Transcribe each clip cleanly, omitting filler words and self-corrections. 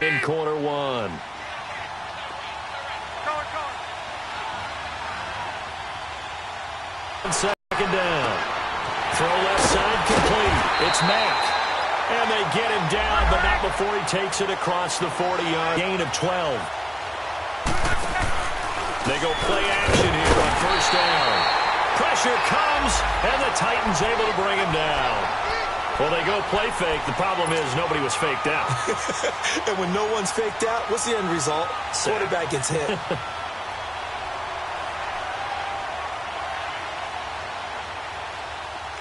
in quarter one. Second down. Throw left side complete. It's Mack. And they get him down, but not before he takes it across the 40-yard. Gain of 12. They go play action here on first down. Pressure comes, and the Titans able to bring him down. Well, they go play fake. The problem is nobody was faked out. And when no one's faked out, what's the end result? Quarterback gets hit.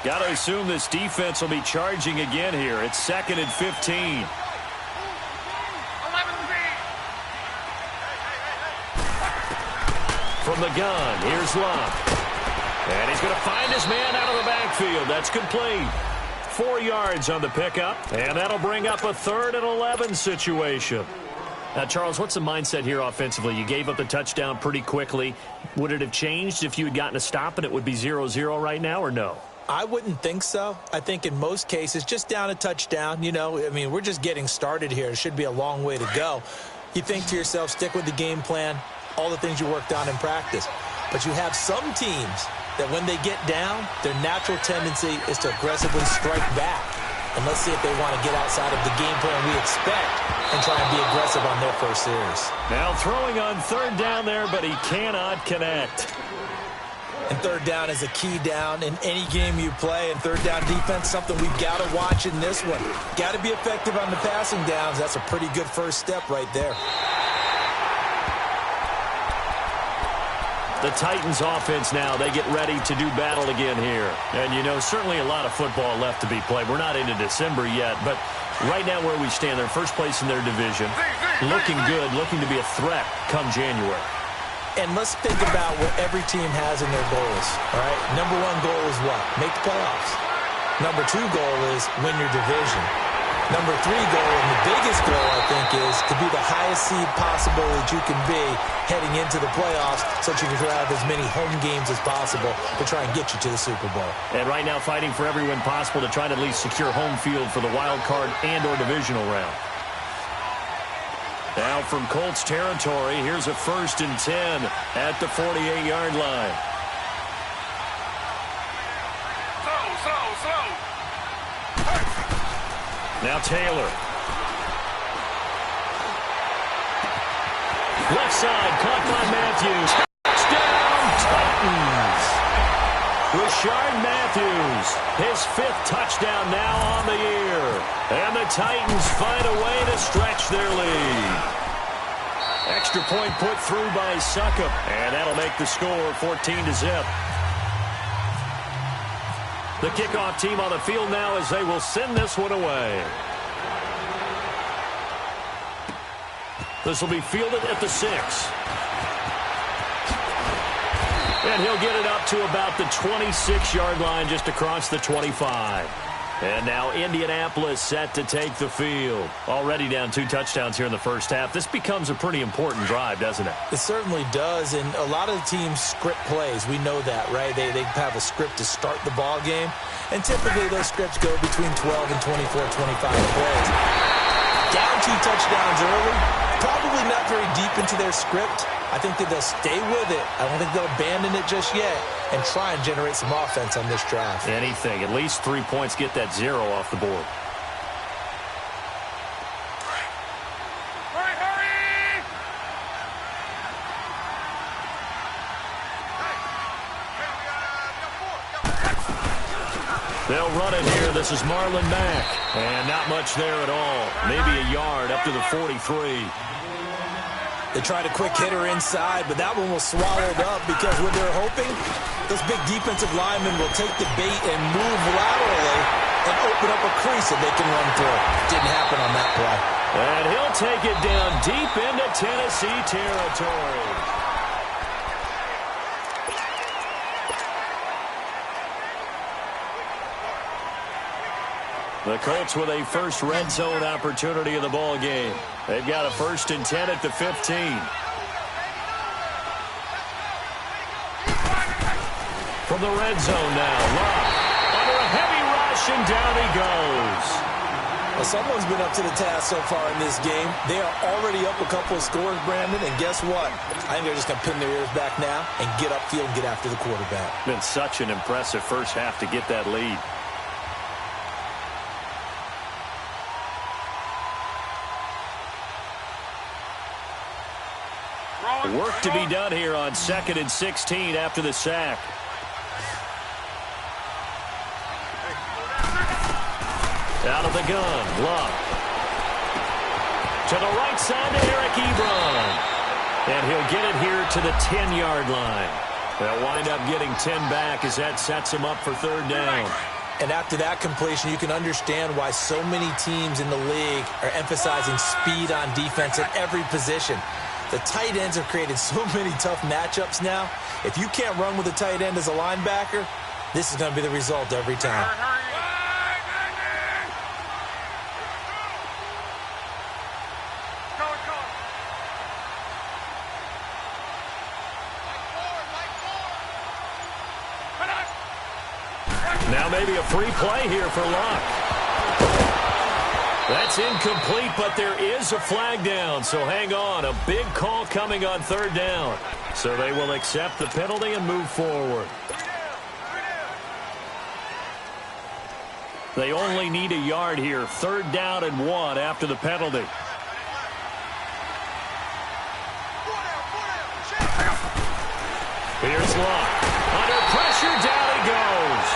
Got to assume this defense will be charging again here. It's 2nd and 15. From the gun, here's Love. And he's going to find his man out of the backfield. That's complete. 4 yards on the pickup, and that'll bring up a 3rd and 11 situation. Now, Charles, what's the mindset here offensively? You gave up the touchdown pretty quickly. Would it have changed if you had gotten a stop and it would be 0-0 right now, or no? I wouldn't think so. I think in most cases, just down a touchdown, you know, I mean, we're just getting started here. It should be a long way to go. You think to yourself, stick with the game plan, all the things you worked on in practice. But you have some teams that when they get down, their natural tendency is to aggressively strike back. And let's see if they want to get outside of the game plan we expect and try and be aggressive on their first series. Now throwing on 3rd down there, but he cannot connect. And 3rd down is a key down in any game you play. And 3rd down defense, something we've got to watch in this one. Got to be effective on the passing downs. That's a pretty good first step right there. The Titans offense now, they get ready to do battle again here. And, you know, certainly a lot of football left to be played. We're not into December yet, but right now where we stand, they're first place in their division. Looking good, looking to be a threat come January. And let's think about what every team has in their goals, all right? Number 1 goal is what? Make the playoffs. Number 2 goal is win your division. Number 3 goal, and the biggest goal, I think, is to be the highest seed possible that you can be heading into the playoffs so that you can have as many home games as possible to try and get you to the Super Bowl. And right now fighting for every win possible to try to at least secure home field for the wild card and or divisional round. Now from Colts territory, here's a 1st and 10 at the 48-yard line. Now Taylor. Left side, caught by Matthews. Touchdown, Titans. Rashard Matthews, his 5th touchdown now on the year. And the Titans find a way to stretch their lead. Extra point put through by Succop. And that'll make the score 14-0. The kickoff team on the field now as they will send this one away. This will be fielded at the 6. And he'll get it up to about the 26-yard line, just across the 25. And now Indianapolis set to take the field. Already down 2 touchdowns here in the first half. This becomes a pretty important drive, doesn't it? It certainly does, and a lot of the teams script plays. We know that, right? They have a script to start the ball game, and typically those scripts go between 12 and 24, 25 plays. Down 2 touchdowns early, probably not very deep into their script. I think that they'll stay with it. I don't think they'll abandon it just yet and try and generate some offense on this drive. Anything. At least 3 points, get that 0 off the board. They'll run it here. This is Marlon Mack. And not much there at all. Maybe a yard up to the 43. They tried a quick hitter inside, but that one was swallowed up because what they're hoping, those big defensive linemen will take the bait and move laterally and open up a crease that they can run through. Didn't happen on that play. And he'll take it down deep into Tennessee territory. The Colts with a first red zone opportunity in the ball game. They've got a 1st and 10 at the 15. From the red zone now, Love under a heavy rush, and down he goes. Well, someone's been up to the task so far in this game. They are already up a couple of scores, Brandon, and guess what? I think they're just going to pin their ears back now and get upfield and get after the quarterback. Been such an impressive first half to get that lead. Work to be done here on 2nd and 16 after the sack. Out of the gun, Luck. To the right side to Eric Ebron. And he'll get it here to the 10-yard line. They'll wind up getting 10 back as that sets him up for 3rd down. And after that completion, you can understand why so many teams in the league are emphasizing speed on defense at every position. The tight ends have created so many tough matchups now. If you can't run with a tight end as a linebacker, this is going to be the result every time. Now maybe a free play here for Luck. That's incomplete, but there is a flag down, so hang on. A big call coming on 3rd down. So they will accept the penalty and move forward. They only need a yard here. 3rd down and 1 after the penalty. Here's Luck. Under pressure, down he goes.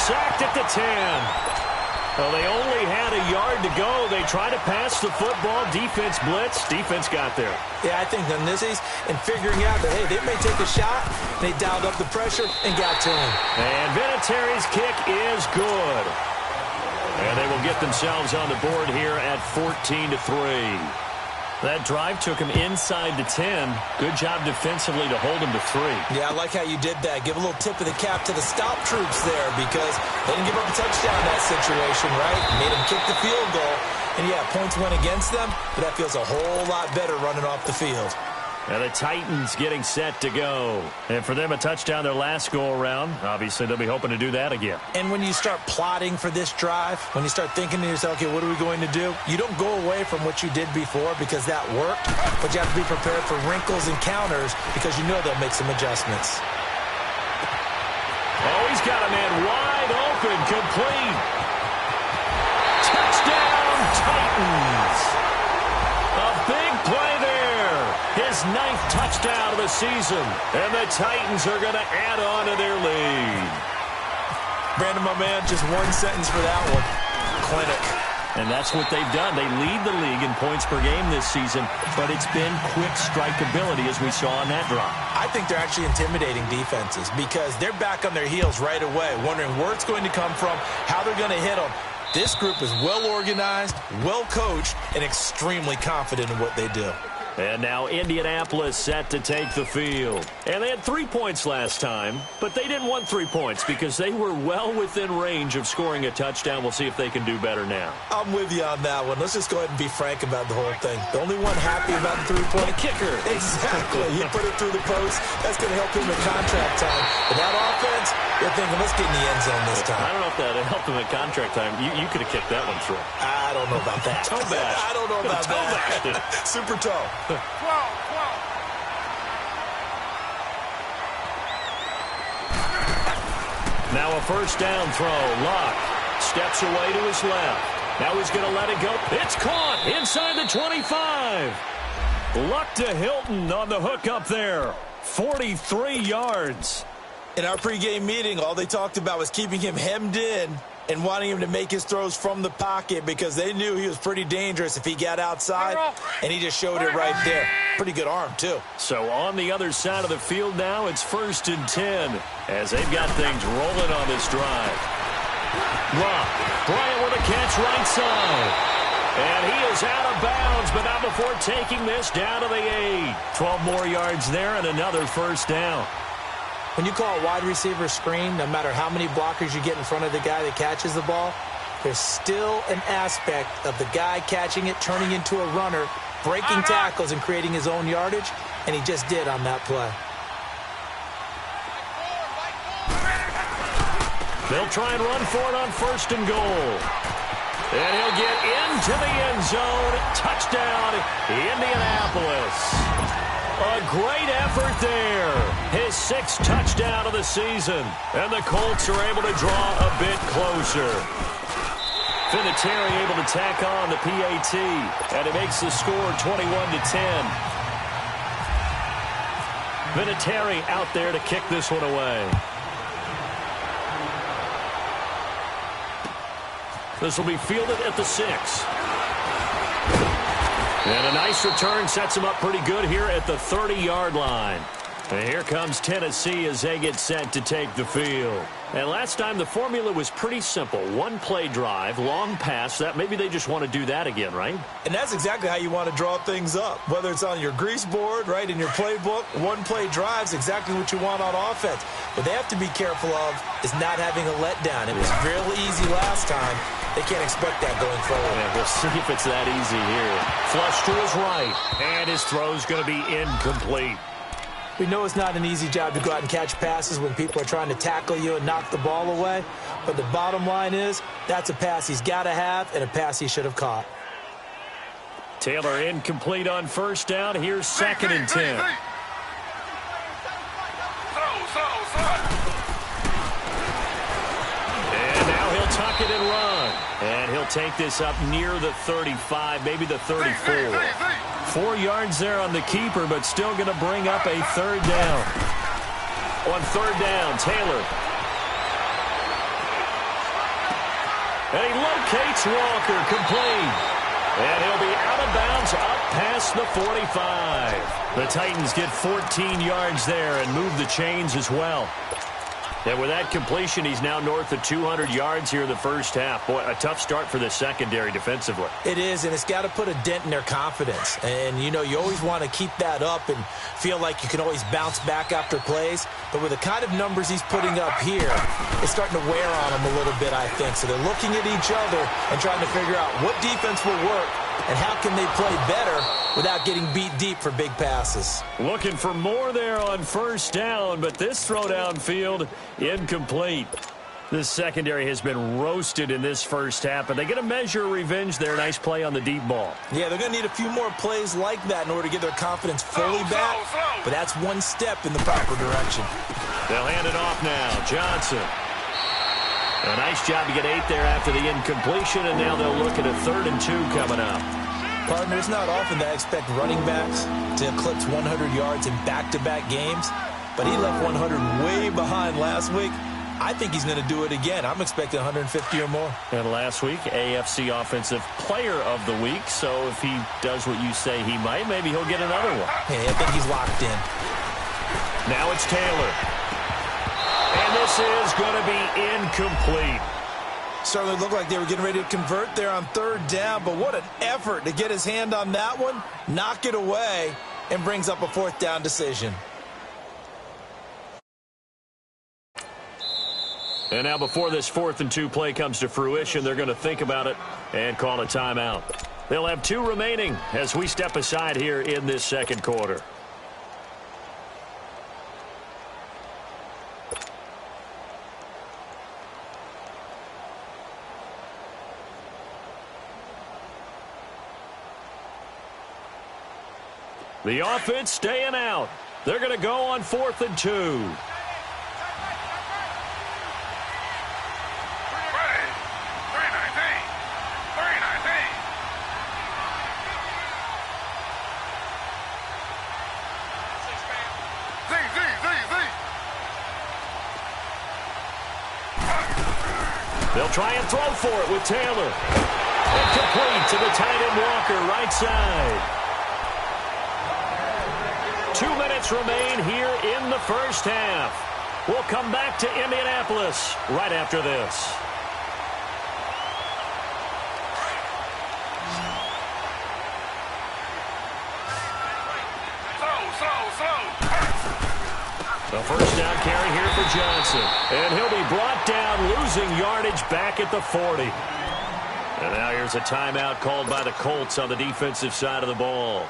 Sacked at the 10. Well, they only had a yard to go. They tried to pass the football. Defense blitz. Defense got there. Yeah, I think in this case, and figuring out that, hey, they may take a shot, they dialed up the pressure and got to him. And Vinatieri's kick is good. And they will get themselves on the board here at 14-3. That drive took him inside the 10. Good job defensively to hold him to 3. Yeah, I like how you did that. Give a little tip of the cap to the stop troops there because they didn't give up a touchdown in that situation, right? Made them kick the field goal. And, yeah, points went against them, but that feels a whole lot better running off the field. And the Titans getting set to go. And for them, a touchdown their last go-around. Obviously, they'll be hoping to do that again. And when you start plotting for this drive, when you start thinking to yourself, okay, what are we going to do? You don't go away from what you did before because that worked, but you have to be prepared for wrinkles and counters because you know they'll make some adjustments. Oh, he's got a man wide open, complete. Touchdown, Titans. A big play there. His 9th touchdown of the season. And the Titans are going to add on to their lead. Brandon, my man, just one sentence for that one. Clinic. And that's what they've done. They lead the league in points per game this season, but it's been quick strike ability as we saw on that drive. I think they're actually intimidating defenses because they're back on their heels right away, wondering where it's going to come from, how they're going to hit them. This group is well organized, well coached, and extremely confident in what they do. And now Indianapolis set to take the field. And they had 3 points last time, but they didn't want 3 points because they were well within range of scoring a touchdown. We'll see if they can do better now. I'm with you on that one. Let's just go ahead and be frank about the whole thing. The only one happy about the 3-point kicker. Exactly. He put it through the post. That's going to help him in contract time. But that offense, they're thinking, let's get in the end zone this time. I don't know if that helped him in contract time. You could have kicked that one through. I don't know about that. Toe bash. I don't know about that. Super toe. Now a 1st down throw. Luck steps away to his left. Now he's going to let it go. It's caught inside the 25. Luck to Hilton on the hook up there. 43 yards. In our pregame meeting, all they talked about was keeping him hemmed in and wanting him to make his throws from the pocket because they knew he was pretty dangerous if he got outside, and he just showed it right there. Pretty good arm, too. So on the other side of the field now, it's 1st and 10 as they've got things rolling on this drive. Luck, Bryant with a catch right side. And he is out of bounds, but not before taking this down to the 8. 12 more yards there and another 1st down. When you call a wide receiver screen, no matter how many blockers you get in front of the guy that catches the ball, there's still an aspect of the guy catching it, turning into a runner, breaking tackles and creating his own yardage, and he just did on that play. They'll try and run for it on 1st and goal. And he'll get into the end zone. Touchdown, Indianapolis. A great effort there. His 6th touchdown of the season. And the Colts are able to draw a bit closer. Vinatieri able to tack on the PAT. And it makes the score 21-10. Vinatieri out there to kick this one away. This will be fielded at the 6. And a nice return sets him up pretty good here at the 30-yard line. And here comes Tennessee as they get set to take the field. And last time the formula was pretty simple. 1-play drive, long pass. That maybe they just want to do that again, right? And that's exactly how you want to draw things up. Whether it's on your grease board, right, in your playbook, 1-play drives exactly what you want on offense. What they have to be careful of is not having a letdown. It was real easy last time. They can't expect that going forward. Yeah, we'll see if it's that easy here. Flush to his right, and his throw's going to be incomplete. We know it's not an easy job to go out and catch passes when people are trying to tackle you and knock the ball away. But the bottom line is, that's a pass he's got to have and a pass he should have caught. Taylor incomplete on first down. Here's 2nd and 10. And now he'll tuck it and run. And he'll take this up near the 35, maybe the 34. 4 yards there on the keeper, but still going to bring up a 3rd down. On 3rd down, Taylor. And he locates Walker, complete. And he'll be out of bounds up past the 45. The Titans get 14 yards there and move the chains as well. And with that completion, he's now north of 200 yards here in the first half. Boy, a tough start for the secondary defensively. It is, and it's got to put a dent in their confidence. And, you know, you always want to keep that up and feel like you can always bounce back after plays. But with the kind of numbers he's putting up here, it's starting to wear on them a little bit, I think. So they're looking at each other and trying to figure out what defense will work and how can they play better without getting beat deep for big passes. Looking for more there on first down, but this throw downfield incomplete. This secondary has been roasted in this first half, and they get a measure of revenge there. Nice play on the deep ball. Yeah, they're going to need a few more plays like that in order to get their confidence fully back, but that's one step in the proper direction. They'll hand it off now. Johnson. A nice job to get 8 there after the incompletion, and now they'll look at a 3rd and 2 coming up. Partner, it's not often that I expect running backs to eclipse 100 yards in back-to-back games, but he left 100 way behind last week. I think he's going to do it again. I'm expecting 150 or more. And last week, AFC Offensive Player of the Week, so if he does what you say he might, maybe he'll get another one. Hey, I think he's locked in. Now it's Taylor. And this is going to be incomplete. Certainly looked like they were getting ready to convert there on 3rd down, but what an effort to get his hand on that one, knock it away, and brings up a 4th down decision. And now before this 4th and 2 play comes to fruition, they're going to think about it and call a timeout. They'll have 2 remaining as we step aside here in this second quarter. The offense staying out. They're going to go on 4th and 2. They'll try and throw for it with Taylor. Complete to the tight end Walker, right side. 2 minutes remain here in the first half. We'll come back to Indianapolis right after this. The first down carry here for Johnson. And he'll be brought down, losing yardage back at the 40. And now here's a timeout called by the Colts on the defensive side of the ball.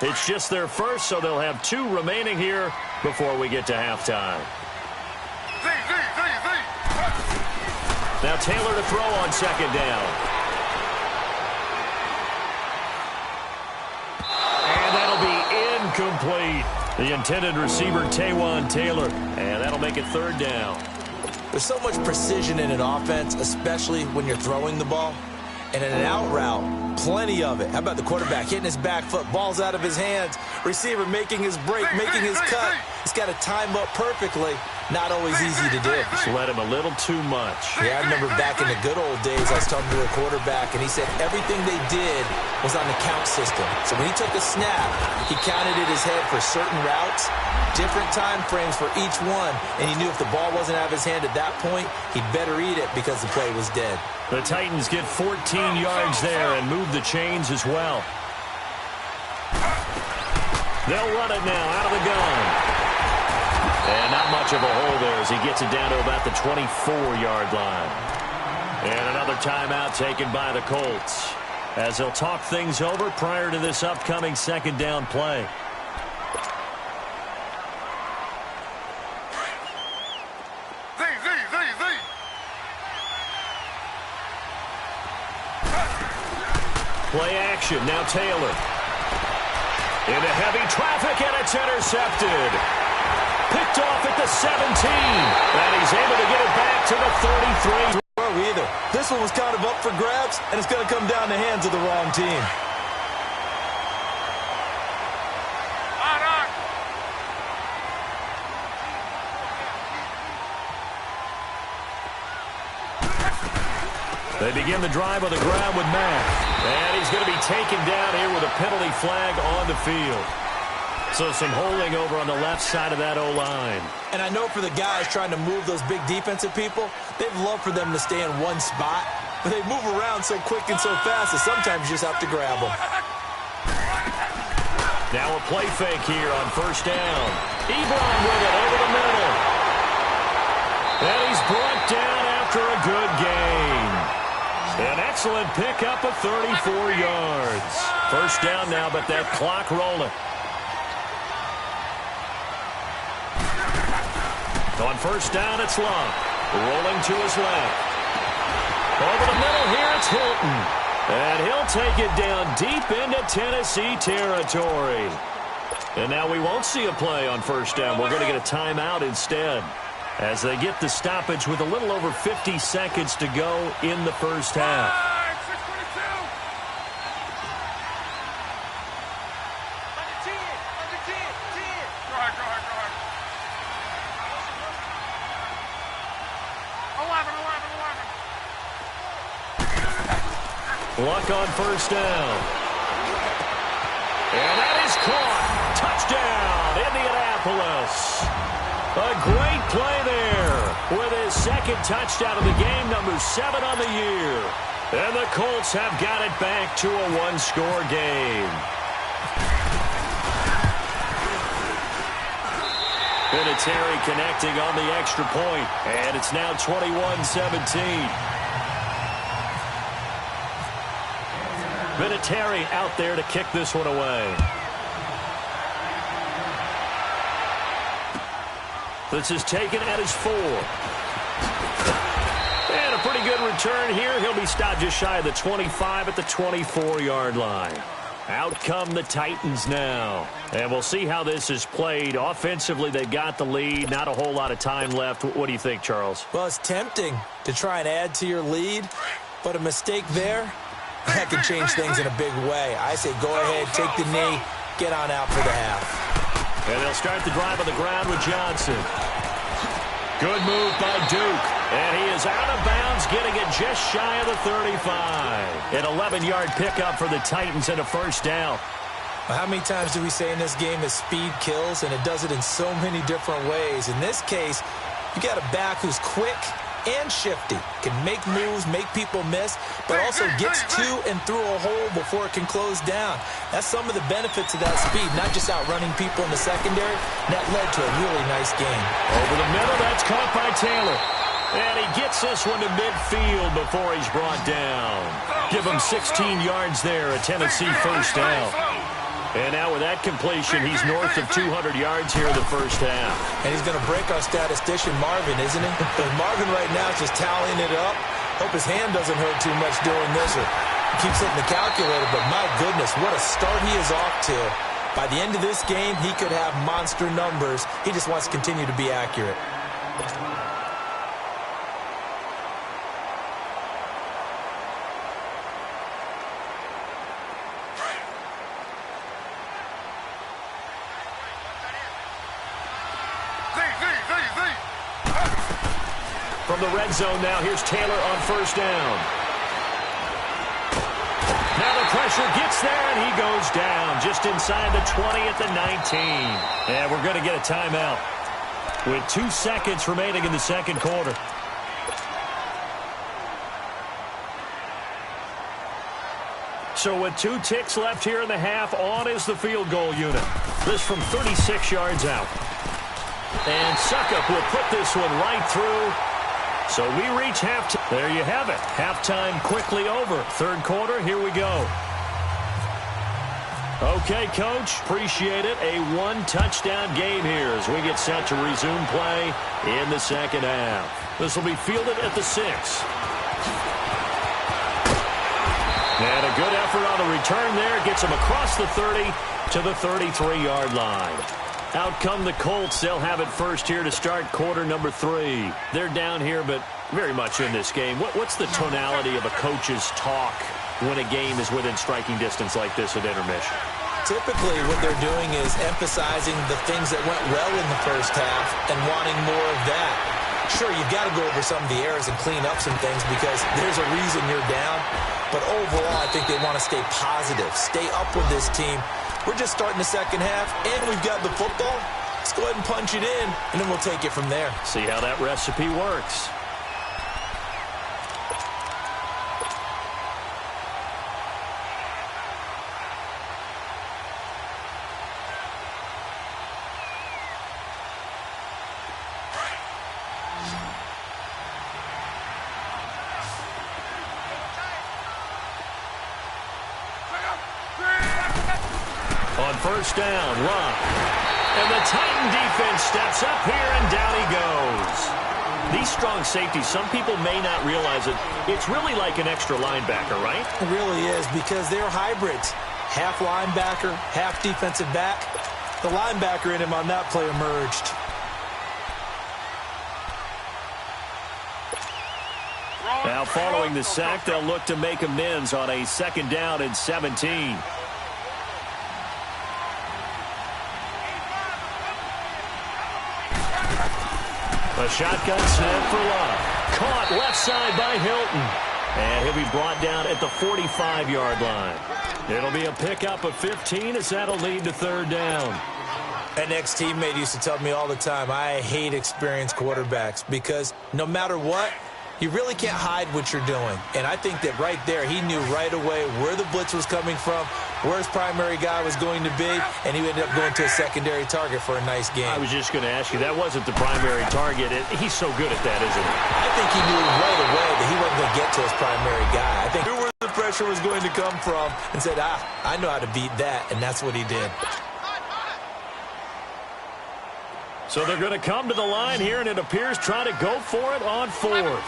It's just their first, so they'll have 2 remaining here before we get to halftime. Now Taylor to throw on 2nd down. incomplete. The intended receiver, Taywan Taylor. And that'll make it third down. There's so much precision in an offense, especially when you're throwing the ball. And in an out route, plenty of it. How about the quarterback hitting his back foot, ball's out of his hands, receiver making his break, making his cut. He's got to time up perfectly. Not always easy to do. Just let him a little too much. Yeah, I remember back in the good old days, I was talking to a quarterback, and he said everything they did was on the count system. So when he took a snap, he counted in his head for certain routes, different time frames for each one, and he knew if the ball wasn't out of his hand at that point, he'd better eat it because the play was dead. The Titans get 14 yards there and move the chains as well. They'll run it now out of the gun. And not much of a hole there as he gets it down to about the 24-yard line. And another timeout taken by the Colts as they'll talk things over prior to this upcoming second down play. Play action, now Taylor. Into heavy traffic, and it's intercepted. Picked off at the 17, and he's able to get it back to the 33. Either. This one was kind of up for grabs, and it's going to come down the hands of the wrong team. They begin the drive on the ground with Mack. And he's going to be taken down here with a penalty flag on the field. So some holding over on the left side of that O-line. And I know for the guys trying to move those big defensive people, they'd love for them to stay in one spot. But they move around so quick and so fast that sometimes you just have to grab them. Now a play fake here on first down. Ebron with it over the middle. And he's brought down after a good gain. An excellent pickup of 34 yards. First down now, but that clock rolling. On first down, it's Love. Rolling to his left. Over the middle here, it's Hilton. And he'll take it down deep into Tennessee territory. And now we won't see a play on first down. We're going to get a timeout instead, as they get the stoppage with a little over 50 seconds to go in the first half. Luck on first down. And that is caught. Touchdown, Indianapolis. A great play there with his second touchdown of the game, number 7 on the year. And the Colts have got it back to a one-score game. Vinatieri connecting on the extra point, and it's now 21-17. Vinatieri out there to kick this one away. This is taken at his 4. And a pretty good return here. He'll be stopped just shy of the 25 at the 24-yard line. Out come the Titans now. And we'll see how this is played. Offensively, they've got the lead. Not a whole lot of time left. What do you think, Charles? Well, it's tempting to try and add to your lead, but a mistake there, that could change things in a big way. I say go ahead, take the knee, get on out for the half. And they'll start the drive on the ground with Johnson. Good move by Duke. And he is out of bounds, getting it just shy of the 35. An 11-yard pickup for the Titans and a first down. Well, how many times do we say in this game that speed kills, and it does it in so many different ways? In this case, you got a back who's quick and shifty, can make moves, make people miss, but also gets to and through a hole before it can close down. That's some of the benefits of that speed, not just outrunning people in the secondary. That led to a really nice game. Over the middle, that's caught by Taylor. And he gets this one to midfield before he's brought down. Give him 16 yards there, a Tennessee first down. And now with that completion, he's north of 200 yards here in the first half. And he's going to break our statistician, Marvin, isn't he? But Marvin right now is just tallying it up. Hope his hand doesn't hurt too much doing this. Or he keeps hitting the calculator, but my goodness, what a start he is off to. By the end of this game, he could have monster numbers. He just wants to continue to be accurate. From the red zone now, here's Taylor on first down. Now the pressure gets there, and he goes down just inside the 20 at the 19. And we're going to get a timeout with 2 seconds remaining in the second quarter. So with 2 ticks left here in the half, on is the field goal unit. This from 36 yards out. And Suckup will put this one right through. So we reach halftime. There you have it. Halftime quickly over. Third quarter, here we go. Okay, Coach, appreciate it. A 1-touchdown game here as we get set to resume play in the second half. This will be fielded at the 6. And a good effort on the return there. Gets him across the 30 to the 33-yard line. Out come the Colts. They'll have it first here to start quarter number 3. They're down here, but very much in this game. What's the tonality of a coach's talk when a game is within striking distance like this at intermission? Typically, what they're doing is emphasizing the things that went well in the first half and wanting more of that. Sure, you've got to go over some of the errors and clean up some things because there's a reason you're down. But overall, I think they want to stay positive, stay up with this team. We're just starting the second half, and we've got the football. Let's go ahead and punch it in, and then we'll take it from there. See how that recipe works. On first down, Love. And the Titan defense steps up here, and down he goes. These strong safeties, some people may not realize it. It's really like an extra linebacker, right? It really is because they're hybrids. Half linebacker, half defensive back. The linebacker in him on that play emerged. Now following the sack, they'll look to make amends on a second down and 17. A shotgun snap for Love. Caught left side by Hilton. And he'll be brought down at the 45-yard line. It'll be a pickup of 15 as that'll lead to third down. An ex-teammate used to tell me all the time, I hate experienced quarterbacks because no matter what, you really can't hide what you're doing. And I think that right there, he knew right away where the blitz was coming from, where his primary guy was going to be, and he ended up going to a secondary target for a nice game. I was just going to ask you, that wasn't the primary target. He's so good at that, isn't he? I think he knew right away that he wasn't going to get to his primary guy. I think he knew where the pressure was going to come from and said, I know how to beat that, and that's what he did. So they're going to come to the line here, and it appears trying to go for it on fourth.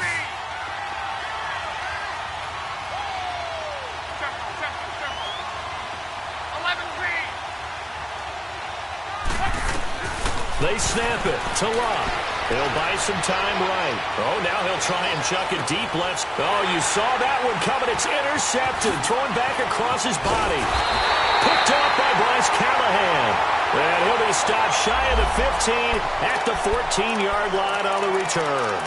They snap it to Love. He'll buy some time right. Oh, now he'll try and chuck it deep left. Oh, you saw that one coming. It's intercepted. Thrown back across his body. Picked up by Bryce Callahan. And he'll be stopped shy of the 15 at the 14-yard line on the return.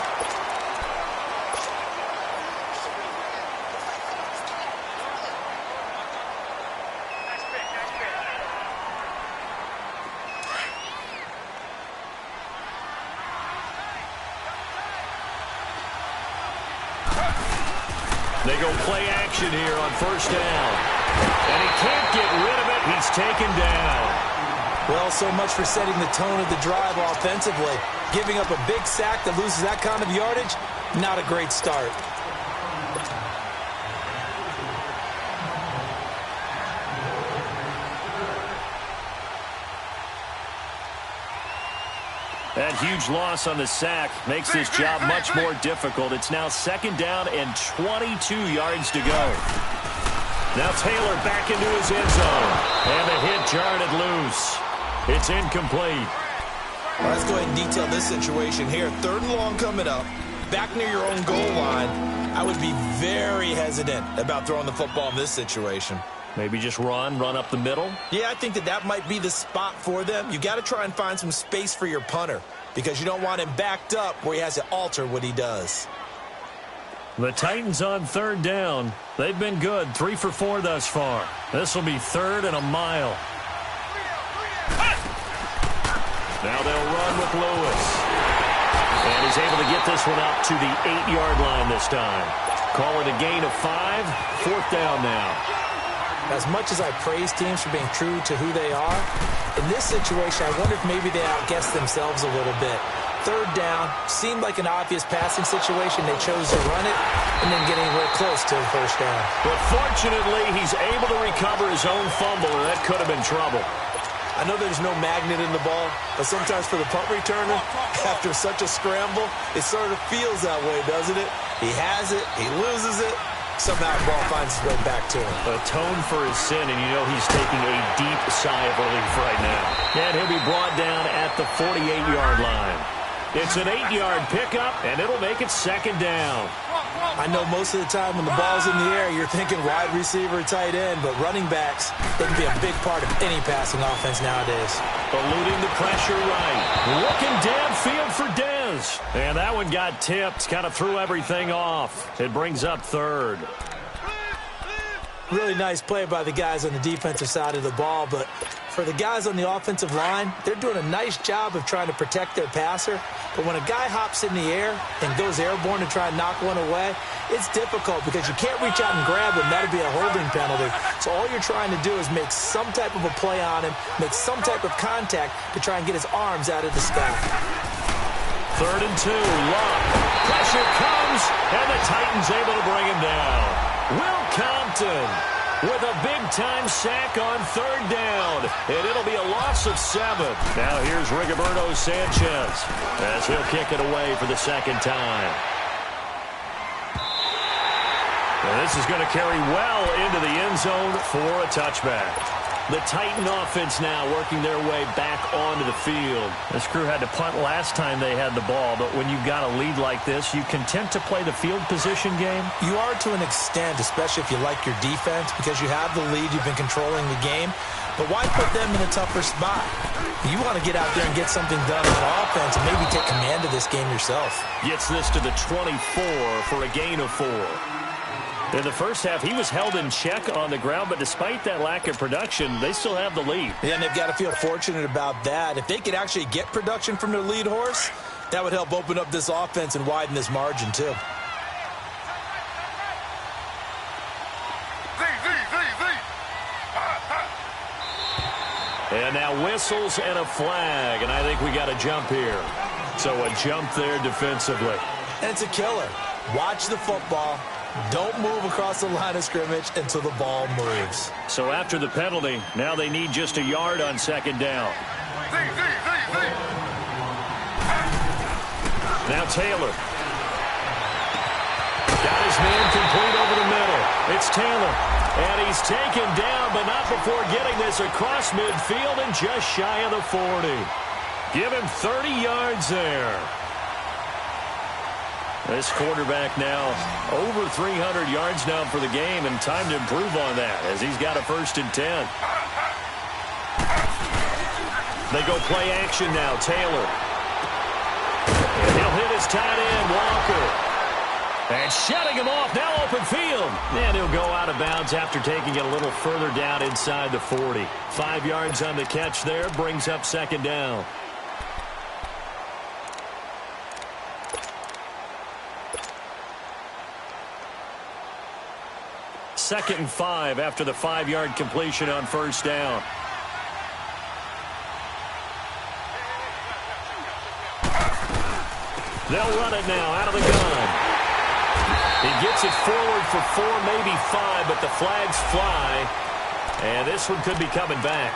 They go play action here on first down. And he can't get rid of it. He's taken down. Well, so much for setting the tone of the drive offensively. Giving up a big sack that loses that kind of yardage, not a great start. That huge loss on the sack makes this job much more difficult. It's now second down and 22 yards to go. Now Taylor back into his end zone. And the hit jarred it loose. It's incomplete. Well, let's go ahead and detail this situation here. 3rd and long coming up. Back near your own goal line. I would be very hesitant about throwing the football in this situation. Maybe just run up the middle? Yeah, I think that might be the spot for them. You got to try and find some space for your punter because you don't want him backed up where he has to alter what he does. The Titans on 3rd down. They've been good, 3 for 4 thus far. This will be 3rd and a mile. Now they'll run with Lewis. And he's able to get this one up to the 8-yard line this time. Call it a gain of 5, 4th down now. As much as I praise teams for being true to who they are, in this situation, I wonder if maybe they outguessed themselves a little bit. 3rd down, seemed like an obvious passing situation. They chose to run it and then getting real close to the 1st down. But fortunately, he's able to recover his own fumble, and that could have been trouble. I know there's no magnet in the ball, but sometimes for the punt returner, after such a scramble, it sort of feels that way, doesn't it? He has it, he loses it. Somehow the ball finds its way back to him. Atone for his sin, and you know he's taking a deep sigh of relief right now. And he'll be brought down at the 48-yard line. It's an 8-yard pickup, and it'll make it 2nd down. I know most of the time when the ball's in the air, you're thinking wide receiver, tight end, but running backs, they can be a big part of any passing offense nowadays. Eluding the pressure right. Looking downfield for Dez. And that one got tipped, kind of threw everything off. It brings up 3rd. Really nice play by the guys on the defensive side of the ball, but for the guys on the offensive line, they're doing a nice job of trying to protect their passer. But when a guy hops in the air and goes airborne to try and knock one away, it's difficult because you can't reach out and grab him. That'd be a holding penalty. So all you're trying to do is make some type of a play on him, make some type of contact to try and get his arms out of the sky. 3rd and 2, Luck. Pressure comes, and the Titans able to bring him down. Will Compton with a big-time sack on 3rd down, and it'll be a loss of 7. Now here's Rigoberto Sanchez as he'll kick it away for the 2nd time. And this is going to carry well into the end zone for a touchback. The Titan offense now working their way back onto the field. This crew had to punt last time they had the ball, but when you've got a lead like this, you content to play the field position game? You are to an extent, especially if you like your defense, because you have the lead, you've been controlling the game. But why put them in a tougher spot? You want to get out there and get something done on offense and maybe take command of this game yourself. Gets this to the 24 for a gain of 4. In the first half, he was held in check on the ground, but despite that lack of production, they still have the lead. Yeah, and they've got to feel fortunate about that. If they could actually get production from their lead horse, that would help open up this offense and widen this margin, too. And now whistles and a flag, and I think we got a jump here. So a jump there defensively. And it's a killer. Watch the football. Don't move across the line of scrimmage until the ball moves. So after the penalty, now they need just a yard on 2nd down. Now Taylor. Got his man complete over the middle. It's Taylor. And he's taken down, but not before getting this across midfield and just shy of the 40. Give him 30 yards there. This quarterback now over 300 yards now for the game, and time to improve on that as he's got a 1st and 10. They go play action now. Taylor. And he'll hit his tight end, Walker. And shutting him off, now open field. And he'll go out of bounds after taking it a little further down inside the 40. 5 yards on the catch there, brings up 2nd down. Second and 5 after the 5-yard completion on 1st down. They'll run it now out of the gun. He gets it forward for 4, maybe 5, but the flags fly. And this one could be coming back.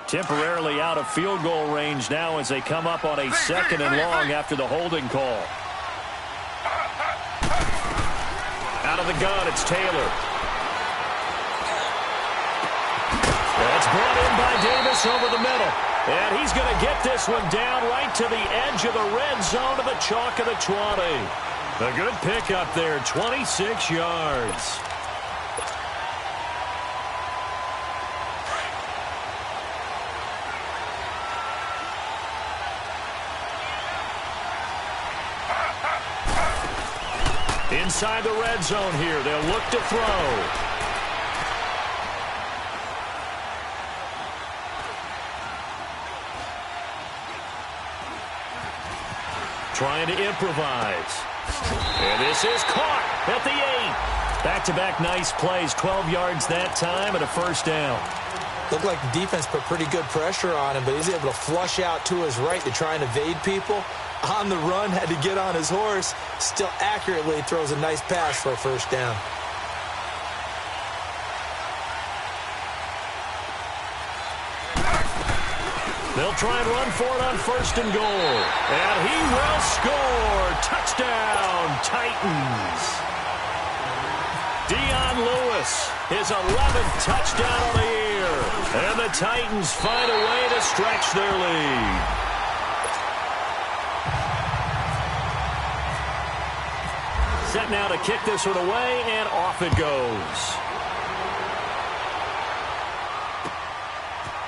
Temporarily out of field goal range now as they come up on a 2nd and long after the holding call. Out of the gun, it's Taylor. That's brought in by Davis over the middle. And he's going to get this one down right to the edge of the red zone to the chalk of the 20. A good pickup there, 26 yards. Inside the red zone here, they'll look to throw. Trying to improvise. And this is caught at the 8. Back-to-back nice plays, 12 yards that time and a first down. Looked like the defense put pretty good pressure on him, but he's able to flush out to his right to try and evade people. On the run, had to get on his horse. Still accurately throws a nice pass for a first down. They'll try and run for it on 1st and goal. And he will score. Touchdown, Titans. Dion Lewis, his 11th touchdown of the year. And the Titans find a way to stretch their lead. Set now to kick this one away, and off it goes.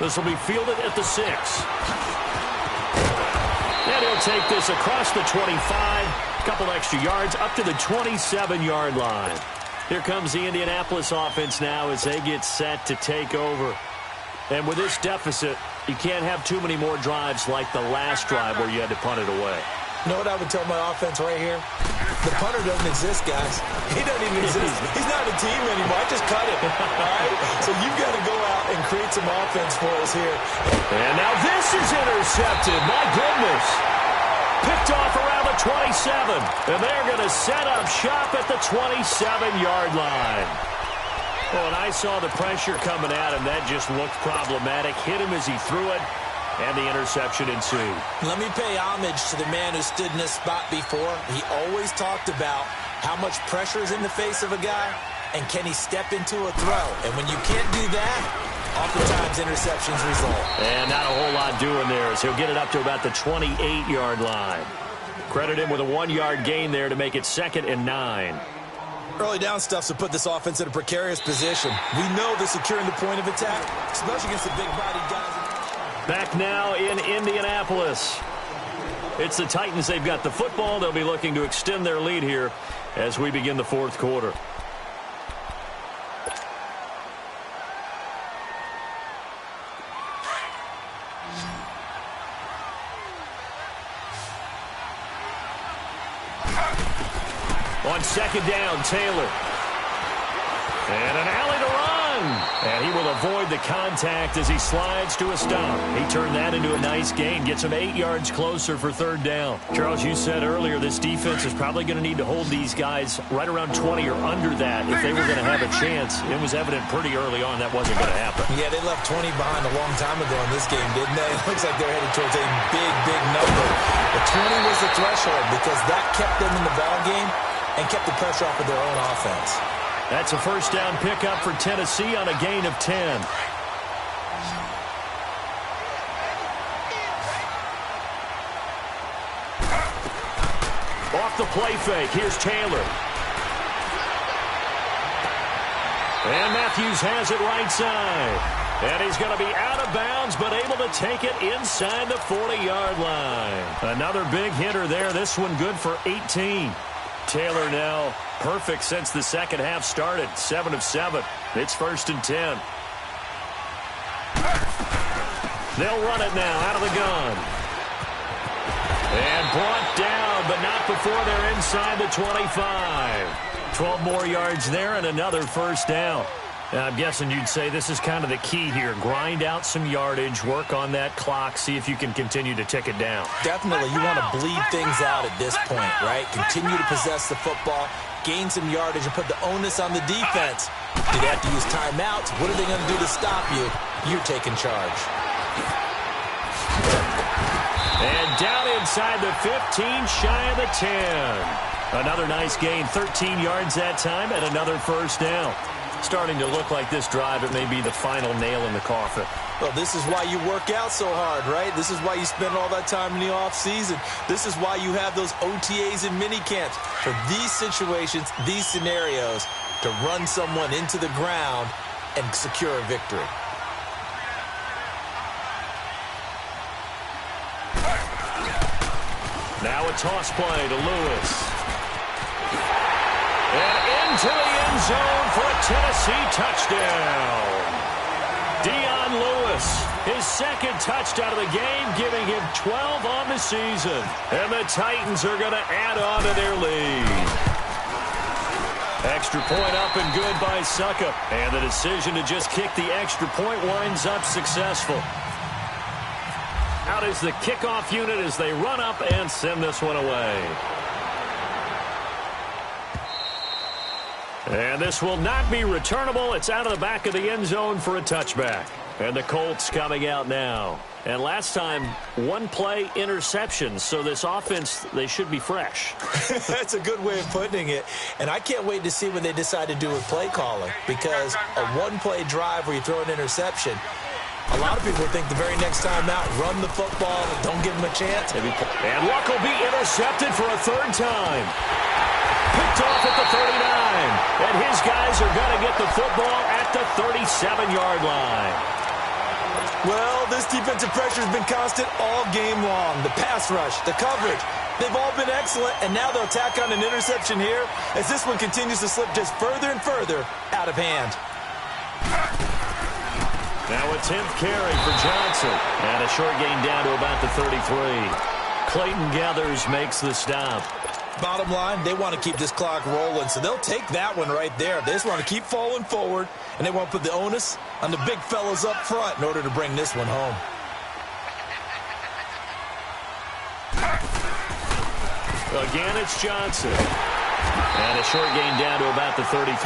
This will be fielded at the 6. And he'll take this across the 25. A couple extra yards up to the 27-yard line. Here comes the Indianapolis offense now as they get set to take over. And with this deficit, you can't have too many more drives like the last drive where you had to punt it away. You know what I would tell my offense right here? The punter doesn't exist, guys. He doesn't even exist. He's not a team anymore. I just cut him. All right? So you've got to go out and create some offense for us here. And now this is intercepted. My goodness. Picked off around the 27. And they're going to set up shop at the 27-yard line. Oh, and I saw the pressure coming at him. That just looked problematic. Hit him as he threw it. And the interception ensued. Let me pay homage to the man who stood in this spot before. He always talked about how much pressure is in the face of a guy, and can he step into a throw. And when you can't do that, oftentimes interceptions result. And not a whole lot doing there as he'll get it up to about the 28-yard line. Credit him with a 1-yard gain there to make it 2nd and 9. Early down stuffs to put this offense in a precarious position. We know they're securing the point of attack, especially against the big-bodied guys. Back now in Indianapolis. It's the Titans. They've got the football. They'll be looking to extend their lead here as we begin the 4th quarter. On 2nd down, Taylor. And an alley to run. And he will avoid the contact as he slides to a stop. He turned that into a nice gain. Gets him 8 yards closer for 3rd down. Charles, you said earlier this defense is probably going to need to hold these guys right around 20 or under that if they were going to have a chance. It was evident pretty early on that wasn't going to happen. Yeah, they left 20 behind a long time ago in this game, didn't they? It looks like they're headed towards a big, big number. But 20 was the threshold because that kept them in the ball game and kept the pressure off of their own offense. That's a 1st down pickup for Tennessee on a gain of 10. Off the play fake, here's Taylor. And Matthews has it right side. And he's going to be out of bounds, but able to take it inside the 40-yard line. Another big hitter there. This one good for 18. Taylor now perfect since the second half started. 7 of 7. It's 1st and 10. They'll run it now out of the gun. And brought down, but not before they're inside the 25. 12 more yards there and another 1st down. Now, I'm guessing you'd say this is kind of the key here. Grind out some yardage, work on that clock, see if you can continue to tick it down. Definitely. You want to bleed things out at this point, right? Continue to possess the football, gain some yardage, and put the onus on the defense. Do they have to use timeouts? What are they going to do to stop you? You're taking charge. And down inside the 15, shy of the 10. Another nice gain, 13 yards that time, and another first down. Starting to look like this drive, it may be the final nail in the coffin. Well, this is why you work out so hard, right? This is why you spend all that time in the offseason. This is why you have those OTAs and mini camps. For these situations, these scenarios, to run someone into the ground and secure a victory. Now a toss play to Lewis. And into the end zone for a Tennessee touchdown. Dion Lewis, his second touchdown of the game, giving him 12 on the season. And the Titans are going to add on to their lead. Extra point up and good by Suckup. And the decision to just kick the extra point winds up successful. Out is the kickoff unit as they run up and send this one away. And this will not be returnable. It's out of the back of the end zone for a touchback. And the Colts coming out now. And last time, one-play interception. So this offense, they should be fresh. That's a good way of putting it. And I can't wait to see what they decide to do with play calling. Because a one-play drive where you throw an interception, a lot of people think the very next time out, run the football, don't give them a chance. And Luck will be intercepted for a third time. Picked off at the 39. And his guys are going to get the football at the 37-yard line. Well, this defensive pressure has been constant all game long. The pass rush, the coverage, they've all been excellent, and now they'll tack on an interception here as this one continues to slip just further and further out of hand. Now a 10th carry for Johnson. And a short gain down to about the 33. Clayton Gathers makes the stop. Bottom line, they want to keep this clock rolling, so they'll take that one right there. They just want to keep falling forward, and they want to put the onus on the big fellas up front in order to bring this one home. Again, it's Johnson. And a short gain down to about the 33.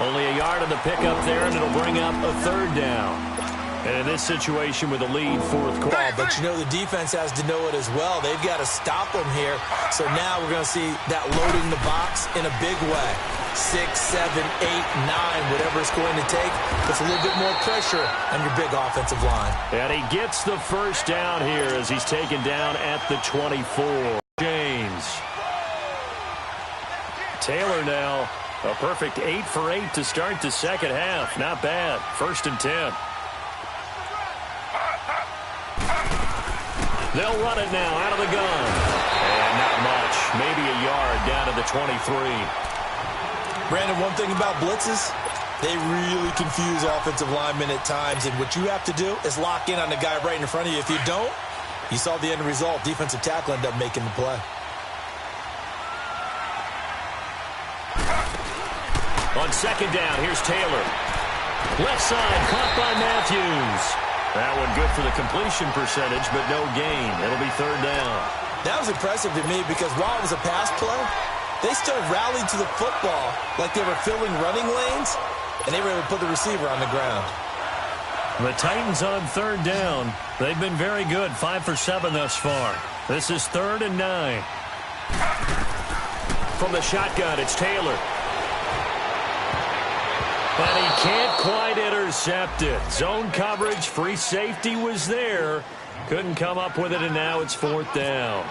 Only a yard on the pickup there, and it'll bring up a third down. And in this situation with a lead, fourth quarter. But you know the defense has to know it as well. They've got to stop them here. So now we're going to see that loading the box in a big way. 6, 7, 8, 9, whatever it's going to take. Puts a little bit more pressure on your big offensive line. And he gets the first down here as he's taken down at the 24. James. Taylor now. A perfect 8 for 8 to start the second half. Not bad. 1st and 10. They'll run it now out of the gun. And not much. Maybe a yard down to the 23. Brandon, one thing about blitzes, they really confuse offensive linemen at times. And what you have to do is lock in on the guy right in front of you. If you don't, you saw the end result. Defensive tackle ended up making the play. On second down, here's Taylor. Left side, caught by Matthews. That one good for the completion percentage, but no gain. It'll be third down. That was impressive to me because while it was a pass play, they still rallied to the football like they were filling running lanes, and they were able to put the receiver on the ground. The Titans on third down. They've been very good, 5 for 7 thus far. This is 3rd and 9. From the shotgun, it's Taylor. But he can't quite intercept it. Zone coverage, free safety was there. Couldn't come up with it, and now it's 4th down.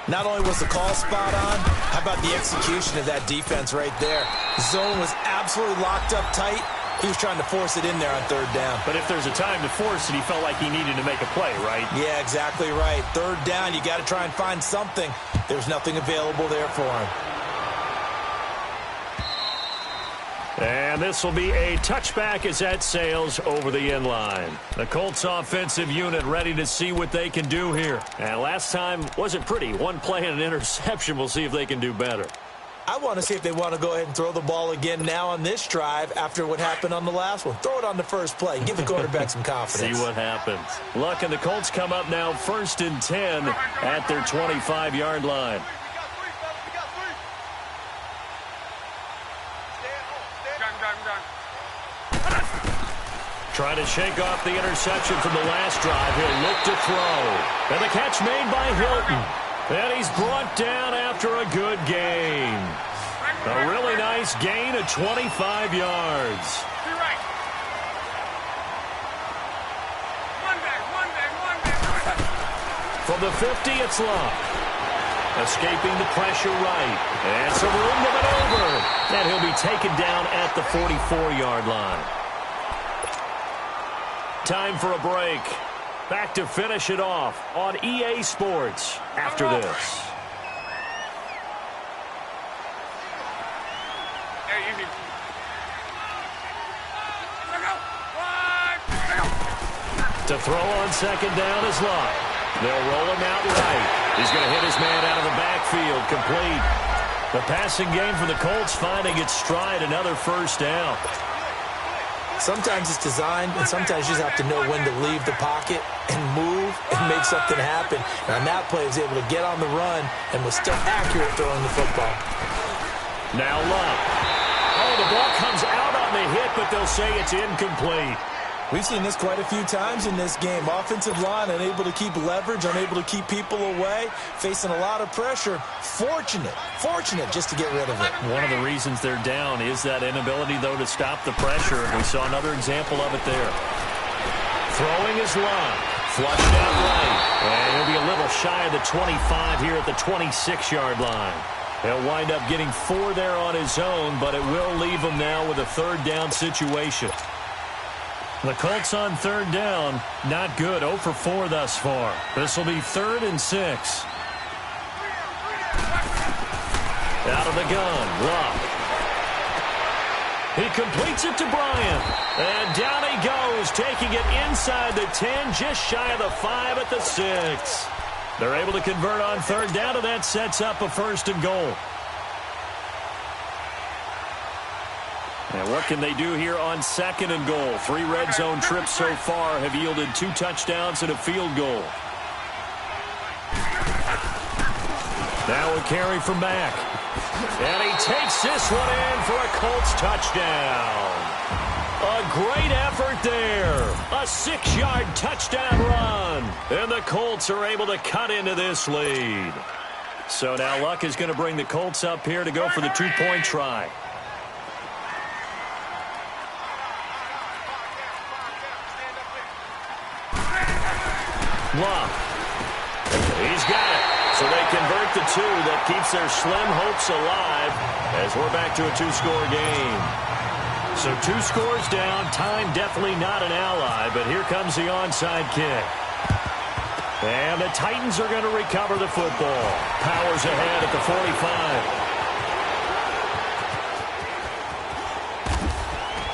Not only was the call spot on, how about the execution of that defense right there? Zone was absolutely locked up tight. He was trying to force it in there on 3rd down. But if there's a time to force it, he felt like he needed to make a play, right? Yeah, exactly right. 3rd down, you got to try and find something. There's nothing available there for him. And this will be a touchback as that sails over the end line. The Colts offensive unit ready to see what they can do here. And last time wasn't pretty. One play and an interception. We'll see if they can do better. I want to see if they want to go ahead and throw the ball again now on this drive after what happened on the last one. Throw it on the first play. Give the quarterback some confidence. See what happens. Luck and the Colts come up now 1st and 10 at their 25-yard line. Trying to shake off the interception from the last drive. He'll look to throw. And the catch made by Hilton. And he's brought down after a good gain. A really nice gain of 25 yards. From the 50, it's Luck. Escaping the pressure right. And some room to maneuver. And he'll be taken down at the 44-yard line. Time for a break. Back to finish it off on EA Sports after this. To throw on second down is Luck. They'll roll him out right. He's going to hit his man out of the backfield. Complete. The passing game for the Colts finding its stride. Another first down. Sometimes it's designed, and sometimes you just have to know when to leave the pocket and move and make something happen. And on that play, he was able to get on the run and was still accurate throwing the football. Now Luck. Oh, the ball comes out on the hit, but they'll say it's incomplete. We've seen this quite a few times in this game. Offensive line unable to keep leverage, unable to keep people away, facing a lot of pressure. Fortunate just to get rid of it. One of the reasons they're down is that inability, though, to stop the pressure. We saw another example of it there. Throwing is Luck. Flushed out right. And he'll be a little shy of the 25 here at the 26-yard line. He'll wind up getting 4 there on his own, but it will leave him now with a third down situation. The Colts on third down, not good. 0 for 4 thus far. This will be 3rd and 6. Out of the gun, Luck. He completes it to Bryant. And down he goes, taking it inside the 10, just shy of the 5 at the 6. They're able to convert on third down, and that sets up a 1st and goal. And what can they do here on 2nd and goal? 3 red zone trips so far have yielded 2 touchdowns and a field goal. Now a carry from Mack. And he takes this one in for a Colts touchdown. A great effort there. A 6-yard touchdown run. And the Colts are able to cut into this lead. So now Luck is going to bring the Colts up here to go for the 2-point try. Luck. He's got it. So they convert the 2. That keeps their slim hopes alive as we're back to a 2-score game. So 2 scores down. Time definitely not an ally, but here comes the onside kick. And the Titans are going to recover the football. Powers ahead at the 45.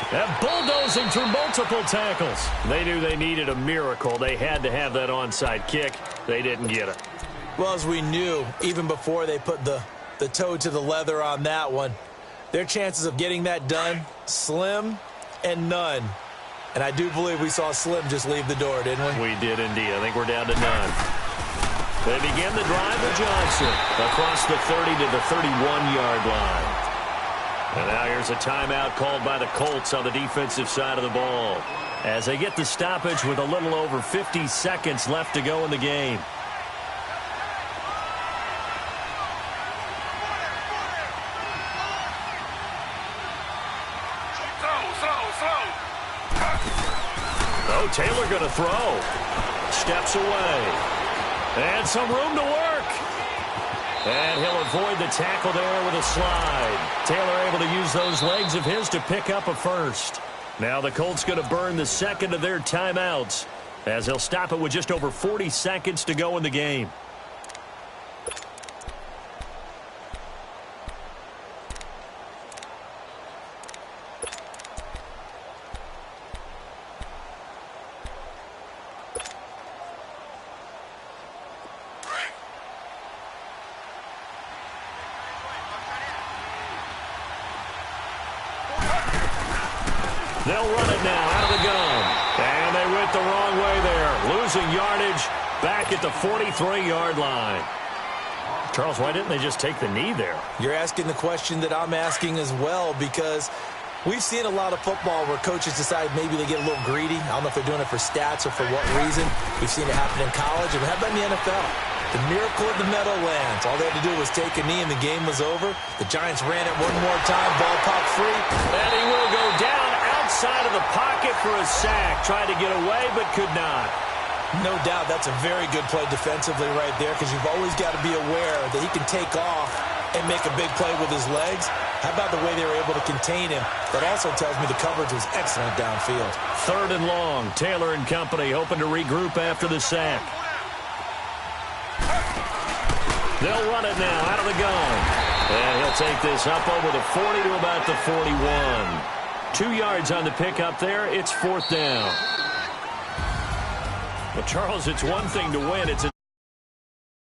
And bulldozing through multiple tackles. They knew they needed a miracle. They had to have that onside kick. They didn't get it. Well, as we knew, even before they put the toe to the leather on that one, their chances of getting that done, slim and none. And I do believe we saw Slim just leave the door, didn't we? We did indeed. I think we're down to none. They begin the drive with Johnson across the 30 to the 31-yard line. And now here's a timeout called by the Colts on the defensive side of the ball as they get the stoppage with a little over 50 seconds left to go in the game. Oh, Taylor going to throw. Steps away. And some room to work. And he'll avoid the tackle there with a slide. Taylor able to use those legs of his to pick up a 1st. Now the Colts going to burn the 2nd of their timeouts as they'll stop it with just over 40 seconds to go in the game. They'll run it now out of the gun. And they went the wrong way there. Losing yardage back at the 43-yard line. Charles, why didn't they just take the knee there? You're asking the question that I'm asking as well, because We've seen a lot of football where coaches decide maybe they get a little greedy. I don't know if they're doing it for stats or for what reason. We've seen it happen in college. And how about in the NFL? The miracle of the Meadowlands. All they had to do was take a knee and the game was over. The Giants ran it one more time. Ball popped free. And he will go down outside of the pocket for a sack. Tried to get away but could not. No doubt that's a very good play defensively right there, because you've always got to be aware that he can take off and make a big play with his legs. How about the way they were able to contain him? That also tells me the coverage was excellent downfield. 3rd and long. Taylor and company hoping to regroup after the sack. They'll run it now out of the gun. And he'll take this up over the 40 to about the 41. 2 yards on the pickup there. It's 4th down. Well, Charles, it's one thing to win. It's